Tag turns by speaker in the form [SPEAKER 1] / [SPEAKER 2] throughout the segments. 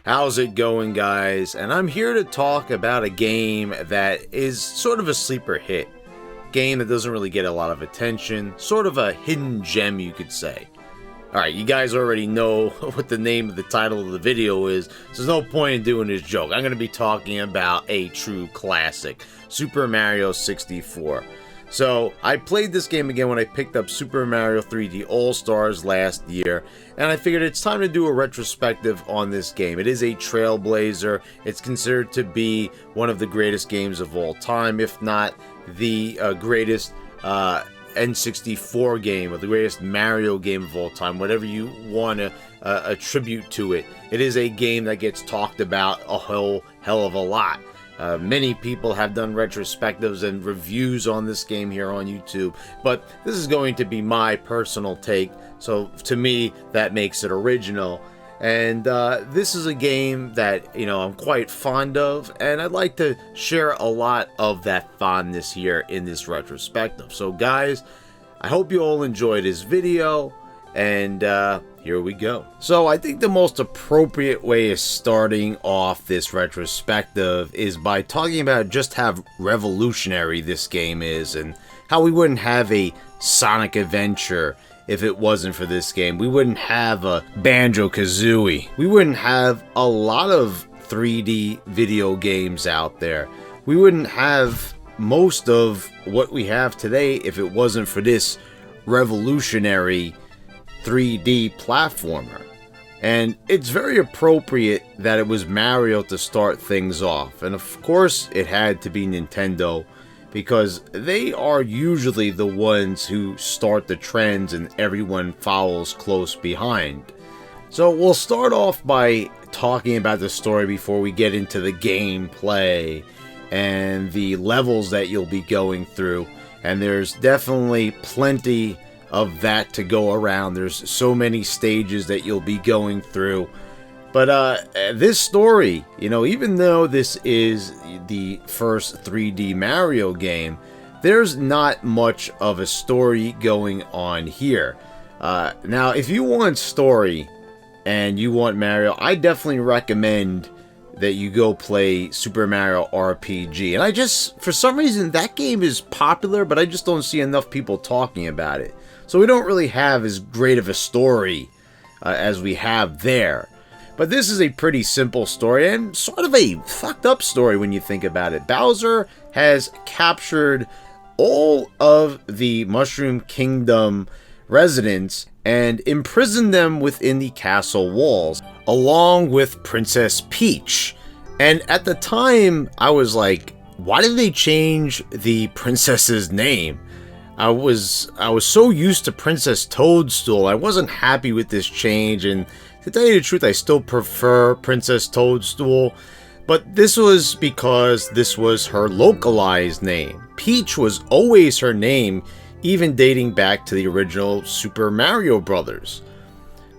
[SPEAKER 1] How's it going, guys? And I'm here to talk about a game that is sort of a sleeper hit. Game that doesn't really get a lot of attention, sort of a hidden gem, you could say. Alright, you guys already know what the name of the title of the video is, so there's no point in doing this joke. I'm going to be talking about a true classic, Super Mario 64. So, I played this game again when I picked up Super Mario 3D All-Stars last year, and I figured it's time to do a retrospective on this game. It is a trailblazer. It's considered to be one of the greatest games of all time, if not the greatest N64 game, or the greatest Mario game of all time, whatever you want to attribute to it. It is a game that gets talked about a whole hell of a lot. Many people have done retrospectives and reviews on this game here on YouTube, but this is going to be my personal take, so to me, that makes it original. And this is a game that, I'm quite fond of, and I'd like to share a lot of that fondness here in this retrospective. So guys, I hope you all enjoyed this video, and here we go. So I think the most appropriate way of starting off this retrospective is by talking about just how revolutionary this game is, and how we wouldn't have a Sonic Adventure if it wasn't for this game. We wouldn't have a Banjo-Kazooie. We wouldn't have a lot of 3D video games out there. We wouldn't have most of what we have today if it wasn't for this revolutionary 3D platformer. And it's very appropriate that it was Mario to start things off. And of course it had to be Nintendo, because they are usually the ones who start the trends and everyone follows close behind. So we'll start off by talking about the story before we get into the gameplay and the levels that you'll be going through. And there's definitely plenty of that to go around. There's so many stages that you'll be going through. But this story, even though this is the first 3D Mario game, there's not much of a story going on here. Now, if you want story and you want Mario, I definitely recommend that you go play Super Mario RPG. And for some reason, that game is popular, but I just don't see enough people talking about it. So we don't really have as great of a story as we have there. But this is a pretty simple story, and sort of a fucked up story when you think about it. Bowser has captured all of the Mushroom Kingdom residents and imprisoned them within the castle walls, along with Princess Peach. And at the time, I was like, why did they change the princess's name? I was so used to Princess Toadstool. I wasn't happy with this change, and to tell you the truth, I still prefer Princess Toadstool, but this was because this was her localized name. Peach was always her name, even dating back to the original Super Mario Brothers.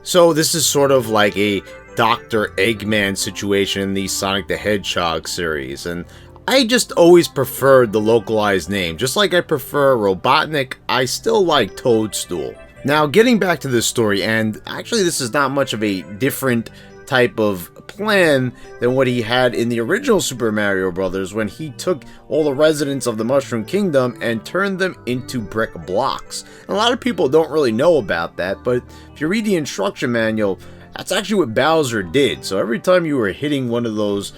[SPEAKER 1] So this is sort of like a Dr. Eggman situation in the Sonic the Hedgehog series, and I just always preferred the localized name. Just like I prefer Robotnik, I still like Toadstool. Now, getting back to this story, and actually this is not much of a different type of plan than what he had in the original Super Mario Brothers, when he took all the residents of the Mushroom Kingdom and turned them into brick blocks. And a lot of people don't really know about that, but if you read the instruction manual, that's actually what Bowser did. So every time you were hitting one of those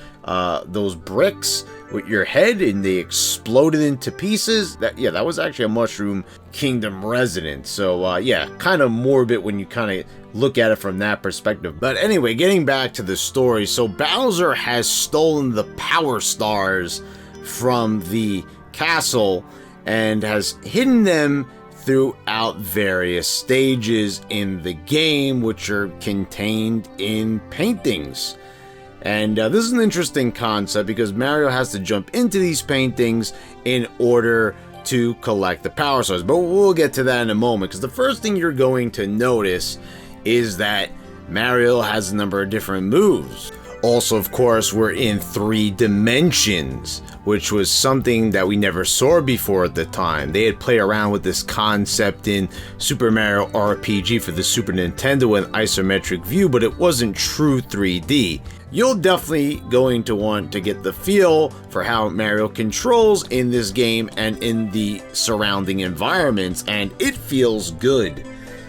[SPEAKER 1] bricks with your head and they exploded into pieces, that was actually a Mushroom Kingdom resident. So yeah, kind of morbid when you kind of look at it from that perspective. But anyway, getting back to the story, so Bowser has stolen the Power Stars from the castle and has hidden them throughout various stages in the game, which are contained in paintings. And this is an interesting concept because Mario has to jump into these paintings in order to collect the Power Stars. But we'll get to that in a moment, because the first thing you're going to notice is that Mario has a number of different moves. Also, of course, we're in 3 dimensions, which was something that we never saw before at the time. They had played around with this concept in Super Mario RPG for the Super Nintendo in isometric view, but it wasn't true 3D. you're definitely going to want to get the feel for how Mario controls in this game and in the surrounding environments, and it feels good.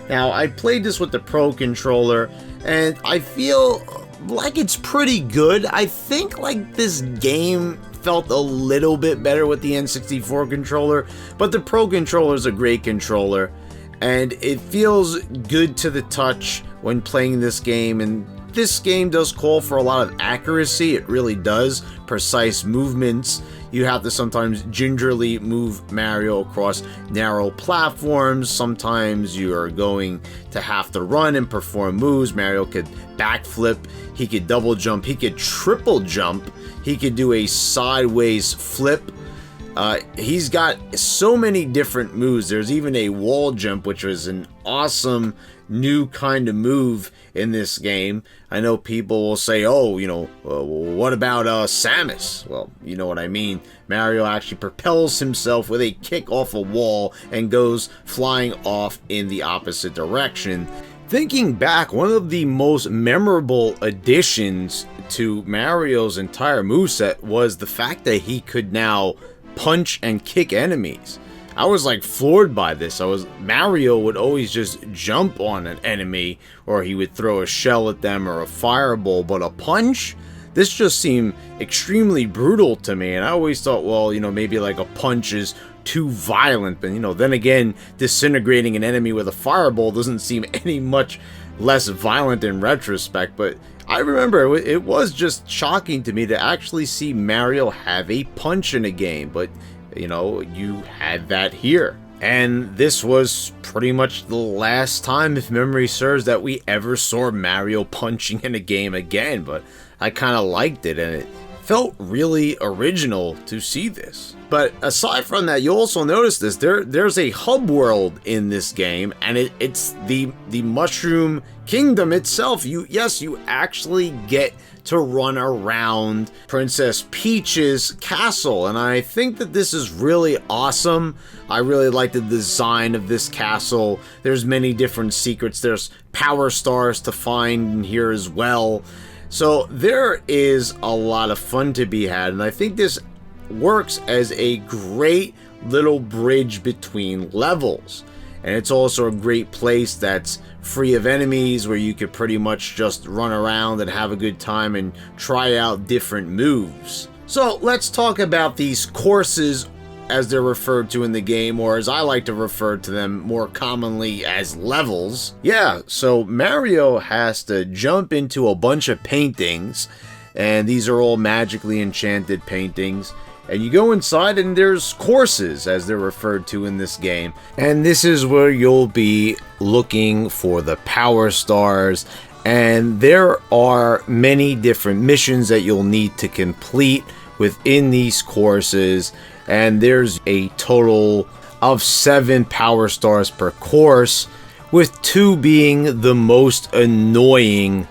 [SPEAKER 1] Now, I played this with the Pro controller, and I feel like it's pretty good. I think like this game felt a little bit better with the N64 controller, but the Pro controller is a great controller, and it feels good to the touch when playing this game. And this game does call for a lot of accuracy. It really does. Precise movements. You have to sometimes gingerly move Mario across narrow platforms. Sometimes you are going to have to run and perform moves. Mario could backflip, he could double jump, he could triple jump, he could do a sideways flip. He's got so many different moves. There's even a wall jump, which was an awesome new kind of move in this game. I know people will say, oh, you know, what about Samus? Well, you know what I mean. Mario actually propels himself with a kick off a wall and goes flying off in the opposite direction. Thinking back, one of the most memorable additions to Mario's entire moveset was the fact that he could now punch and kick enemies. I was like floored by this. Mario would always just jump on an enemy, or he would throw a shell at them or a fireball, but a punch? This just seemed extremely brutal to me, and I always thought, well, you know, maybe like a punch is too violent, but you know, then again, disintegrating an enemy with a fireball doesn't seem any much less violent in retrospect. But I remember it was just shocking to me to actually see Mario have a punch in a game, but you know, you had that here. And this was pretty much the last time, if memory serves, that we ever saw Mario punching in a game again, but I kind of liked it, and it felt really original to see this. But aside from that, you also notice this. There's a hub world in this game, and it's the Mushroom Kingdom itself. You actually get to run around Princess Peach's castle, and I think that this is really awesome. I really like the design of this castle. There's many different secrets. There's power stars to find in here as well. So there is a lot of fun to be had, and I think this works as a great little bridge between levels. And it's also a great place that's free of enemies, where you could pretty much just run around and have a good time and try out different moves. So let's talk about these courses, as they're referred to in the game, or as I like to refer to them more commonly as levels. Yeah, so Mario has to jump into a bunch of paintings, and these are all magically enchanted paintings. And you go inside and there's courses, as they're referred to in this game. And this is where you'll be looking for the power stars. And there are many different missions that you'll need to complete within these courses. And there's a total of 7 power stars per course, with 2 being the most annoying,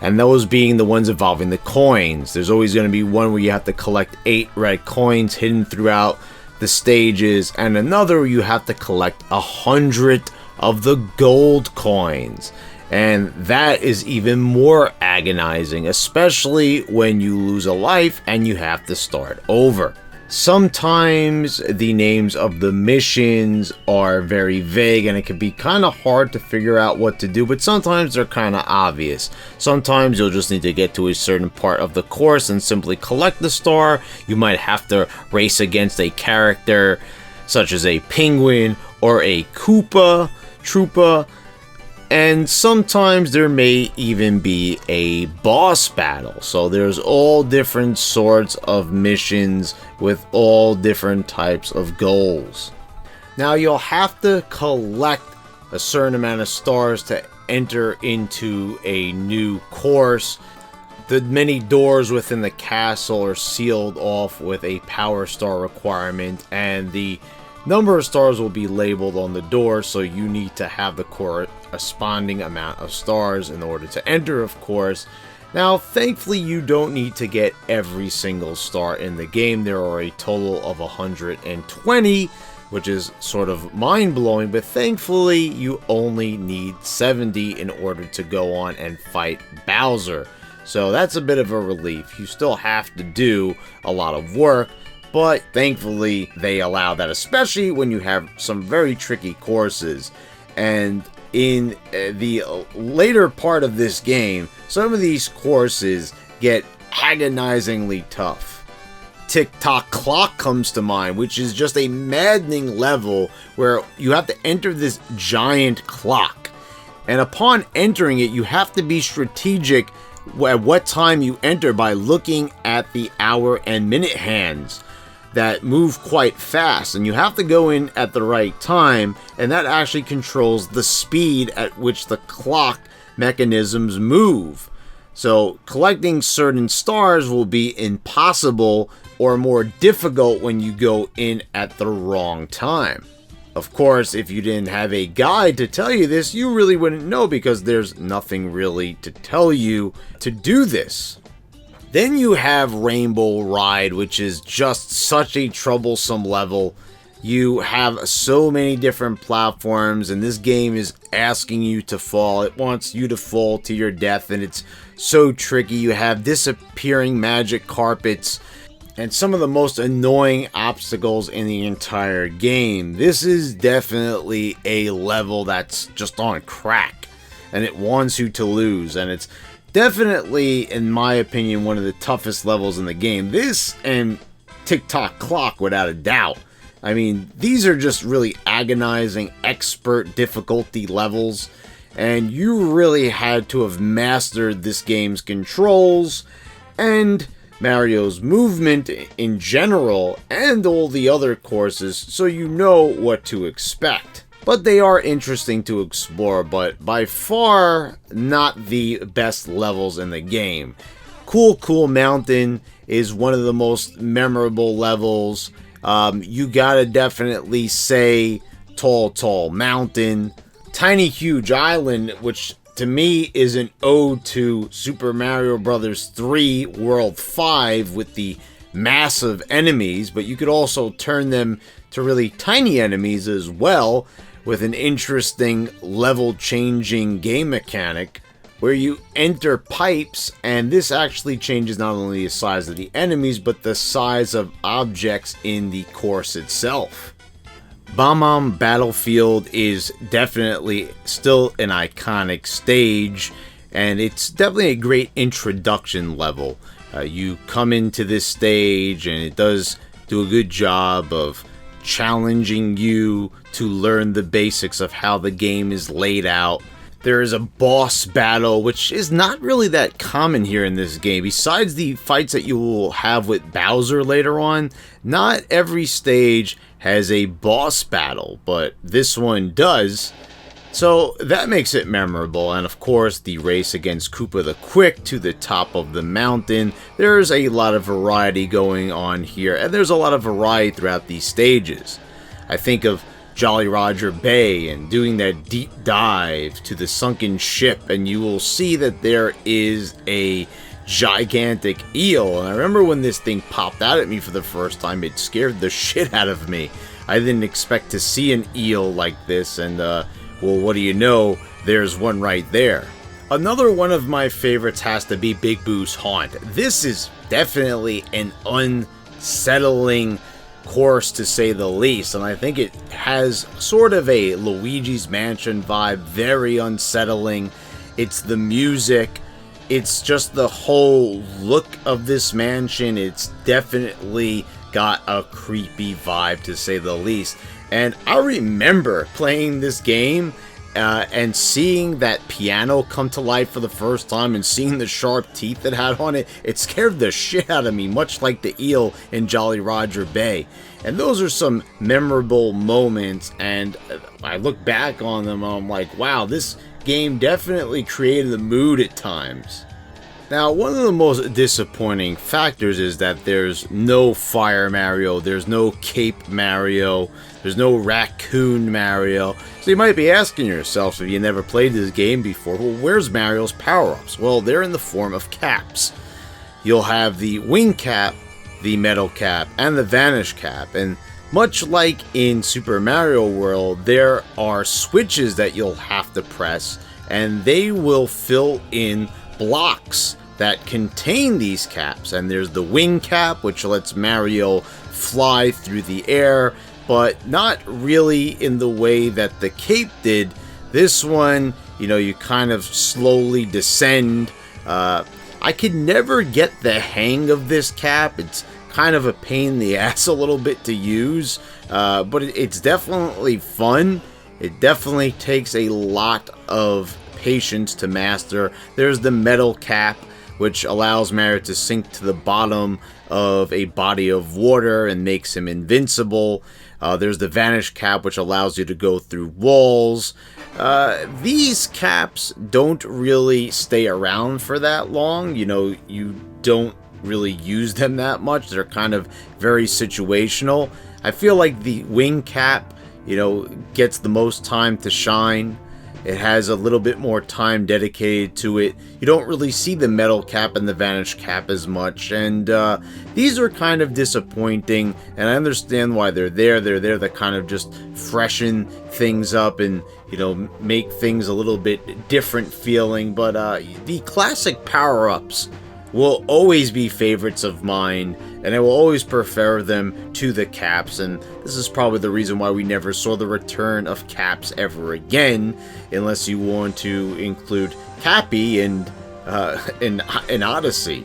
[SPEAKER 1] and those being the ones involving the coins. There's always going to be one where you have to collect 8 red coins hidden throughout the stages, and another where you have to collect 100 of the gold coins. And that is even more agonizing, especially when you lose a life and you have to start over. Sometimes the names of the missions are very vague, and it can be kind of hard to figure out what to do, but sometimes they're kind of obvious. Sometimes you'll just need to get to a certain part of the course and simply collect the star. You might have to race against a character such as a penguin or a Koopa Troopa, and sometimes there may even be a boss battle. So there's all different sorts of missions with all different types of goals. Now you'll have to collect a certain amount of stars to enter into a new course. The many doors within the castle are sealed off with a power star requirement, and the number of stars will be labeled on the door, so you need to have the corresponding amount of stars in order to enter, of course. Now, thankfully, you don't need to get every single star in the game. There are a total of 120, which is sort of mind-blowing, but thankfully, you only need 70 in order to go on and fight Bowser. So that's a bit of a relief. You still have to do a lot of work, but thankfully they allow that, especially when you have some very tricky courses. And in the later part of this game, some of these courses get agonizingly tough. Tick-Tock Clock comes to mind, which is just a maddening level where you have to enter this giant clock. And upon entering it, you have to be strategic at what time you enter by looking at the hour and minute hands that move quite fast. And you have to go in at the right time, and that actually controls the speed at which the clock mechanisms move. So collecting certain stars will be impossible or more difficult when you go in at the wrong time. Of course, if you didn't have a guide to tell you this, you really wouldn't know, because there's nothing really to tell you to do this. Then you have Rainbow Ride, which is just such a troublesome level. You have so many different platforms, and this game is asking you to fall. It wants you to fall to your death, and it's so tricky. You have disappearing magic carpets and some of the most annoying obstacles in the entire game. This is definitely a level that's just on crack, and it wants you to lose, and it's definitely, in my opinion, one of the toughest levels in the game. This and Tick-Tock Clock, without a doubt. I mean, these are just really agonizing, expert difficulty levels, and you really had to have mastered this game's controls and Mario's movement in general, and all the other courses, so you know what to expect. But they are interesting to explore, but by far not the best levels in the game. Cool Mountain is one of the most memorable levels. You gotta definitely say Tall Mountain. Tiny Huge Island, which to me is an ode to Super Mario Bros. 3 World 5 with the massive enemies, but you could also turn them to really tiny enemies as well, with an interesting level-changing game mechanic where you enter pipes, and this actually changes not only the size of the enemies, but the size of objects in the course itself. Bob-omb Battlefield is definitely still an iconic stage, and it's definitely a great introduction level. You come into this stage, and it does do a good job of challenging you to learn the basics of how the game is laid out. There is a boss battle, which is not really that common here in this game. Besides the fights that you will have with Bowser later on, not every stage has a boss battle, but this one does. So that makes it memorable, and of course the race against Koopa the Quick to the top of the mountain. There's a lot of variety going on here, and there's a lot of variety throughout these stages. I think of Jolly Roger Bay and doing that deep dive to the sunken ship, and you will see that there is a gigantic eel. And I remember when this thing popped out at me for the first time, it scared the shit out of me. I didn't expect to see an eel like this, and well, what do you know, there's one right there. Another one of my favorites has to be Big Boo's Haunt. This is definitely an unsettling course, to say the least, and I think it has sort of a Luigi's Mansion vibe, very unsettling. It's the music, it's just the whole look of this mansion. It's definitely got a creepy vibe, to say the least. And I remember playing this game and seeing that piano come to life for the first time, and seeing the sharp teeth it had on it. It scared the shit out of me, much like the eel in Jolly Roger Bay. And those are some memorable moments, and I look back on them and I'm like, wow, this game definitely created the mood at times. Now, one of the most disappointing factors is that there's no Fire Mario, there's no Cape Mario, there's no Raccoon Mario. So you might be asking yourself, if you never played this game before, well, where's Mario's power-ups? Well, they're in the form of caps. You'll have the Wing Cap, the Metal Cap, and the Vanish Cap. And much like in Super Mario World, there are switches that you'll have to press, and they will fill in blocks that contain these caps. And there's the wing cap, which lets Mario fly through the air, but not really in the way that the cape did. This one, you know, you kind of slowly descend. I could never get the hang of this cap. It's kind of a pain in the ass a little bit to use, but it's definitely fun. It definitely takes a lot of patience to master. There's the metal cap, which allows Mario to sink to the bottom of a body of water and makes him invincible. There's the vanish cap, which allows you to go through walls. These caps don't really stay around for that long. You know, you don't really use them that much. They're kind of very situational. I feel like the wing cap, you know, gets the most time to shine. It has a little bit more time dedicated to it. You don't really see the metal cap and the vanish cap as much, and these are kind of disappointing, and I understand why they're there. They're there to kind of just freshen things up and, you know, make things a little bit different feeling, but the classic power-ups will always be favorites of mine, and I will always prefer them to the caps, and this is probably the reason why we never saw the return of caps ever again, unless you want to include Cappy and in Odyssey.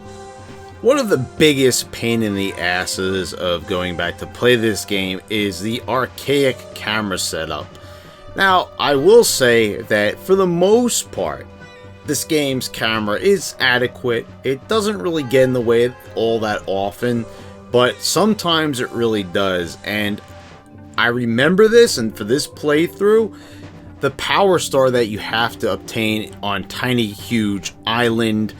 [SPEAKER 1] One of the biggest pain in the asses of going back to play this game is the archaic camera setup. Now, I will say that for the most part, this game's camera is adequate. It doesn't really get in the way all that often, but sometimes it really does. And I remember this, and for this playthrough, the power star that you have to obtain on Tiny Huge Island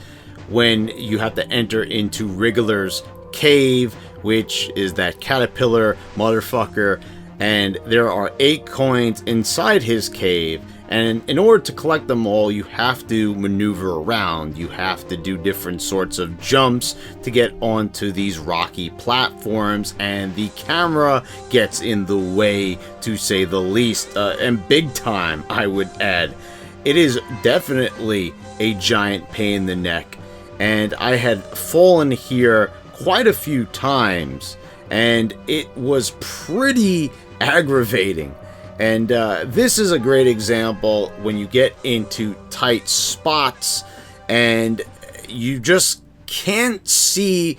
[SPEAKER 1] when you have to enter into Wriggler's cave, which is that caterpillar motherfucker, and there are 8 coins inside his cave. And in order to collect them all, you have to maneuver around. You have to do different sorts of jumps to get onto these rocky platforms, and the camera gets in the way, to say the least, and big time, I would add. It is definitely a giant pain in the neck, and I had fallen here quite a few times, and it was pretty aggravating. And this is a great example when you get into tight spots and you just can't see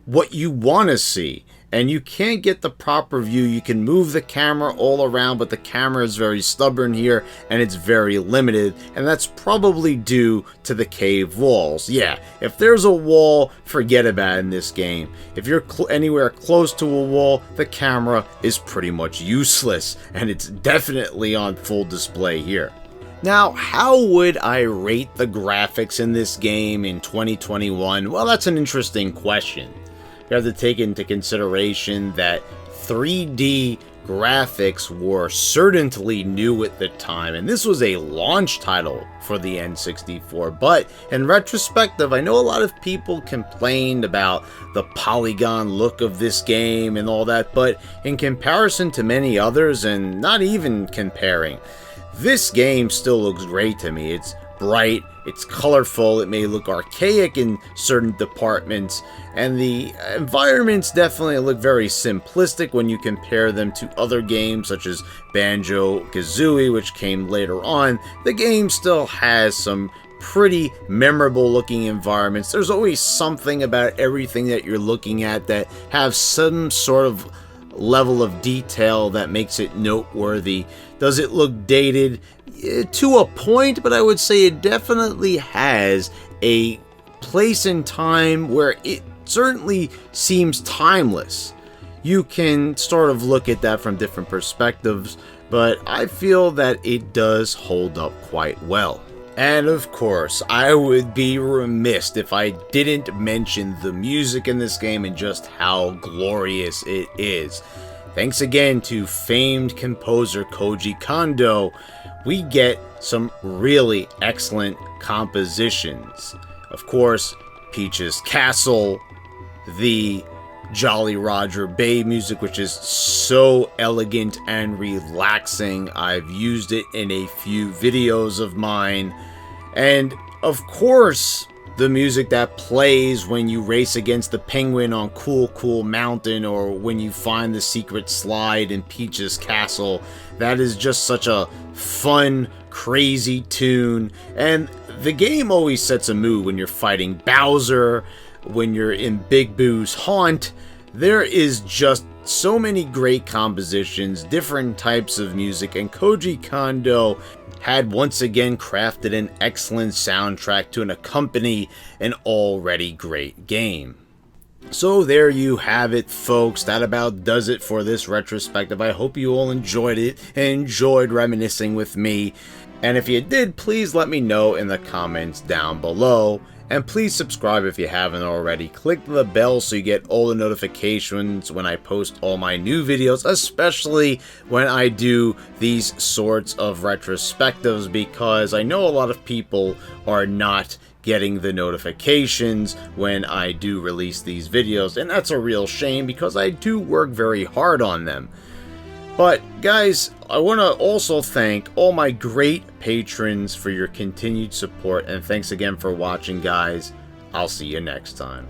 [SPEAKER 1] what you want to see. And you can't get the proper view. You can move the camera all around, but the camera is very stubborn here and it's very limited. And that's probably due to the cave walls. Yeah, if there's a wall, forget about it in this game. If you're anywhere close to a wall, the camera is pretty much useless. And it's definitely on full display here. Now, how would I rate the graphics in this game in 2021? Well, that's an interesting question. You have to take into consideration that 3D graphics were certainly new at the time, and this was a launch title for the N64, but in retrospective, I know a lot of people complained about the polygon look of this game and all that, but in comparison to many others, and not even comparing, this game still looks great to me. It's bright, it's colorful, it may look archaic in certain departments, and the environments definitely look very simplistic when you compare them to other games such as Banjo-Kazooie, which came later on. The game still has some pretty memorable looking environments. There's always something about everything that you're looking at that have some sort of level of detail that makes it noteworthy. Does it look dated? To a point, but I would say it definitely has a place in time where it certainly seems timeless. You can sort of look at that from different perspectives, but I feel that it does hold up quite well. And of course, I would be remiss if I didn't mention the music in this game and just how glorious it is. Thanks again to famed composer Koji Kondo, we get some really excellent compositions. Of course, Peach's Castle, the Jolly Roger Bay music, which is so elegant and relaxing. I've used it in a few videos of mine. And of course, the music that plays when you race against the penguin on Cool Cool Mountain, or when you find the secret slide in Peach's Castle. That is just such a fun, crazy tune. And the game always sets a mood when you're fighting Bowser, when you're in Big Boo's haunt. There is just so many great compositions, different types of music, and Koji Kondo had once again crafted an excellent soundtrack to accompany an already great game. So there you have it, folks. That about does it for this retrospective. I hope you all enjoyed it and enjoyed reminiscing with me. And if you did, please let me know in the comments down below. And please subscribe if you haven't already. Click the bell so you get all the notifications when I post all my new videos, especially when I do these sorts of retrospectives, because I know a lot of people are not getting the notifications when I do release these videos, and that's a real shame because I do work very hard on them. But guys, I want to also thank all my great patrons for your continued support, and thanks again for watching, guys. I'll see you next time.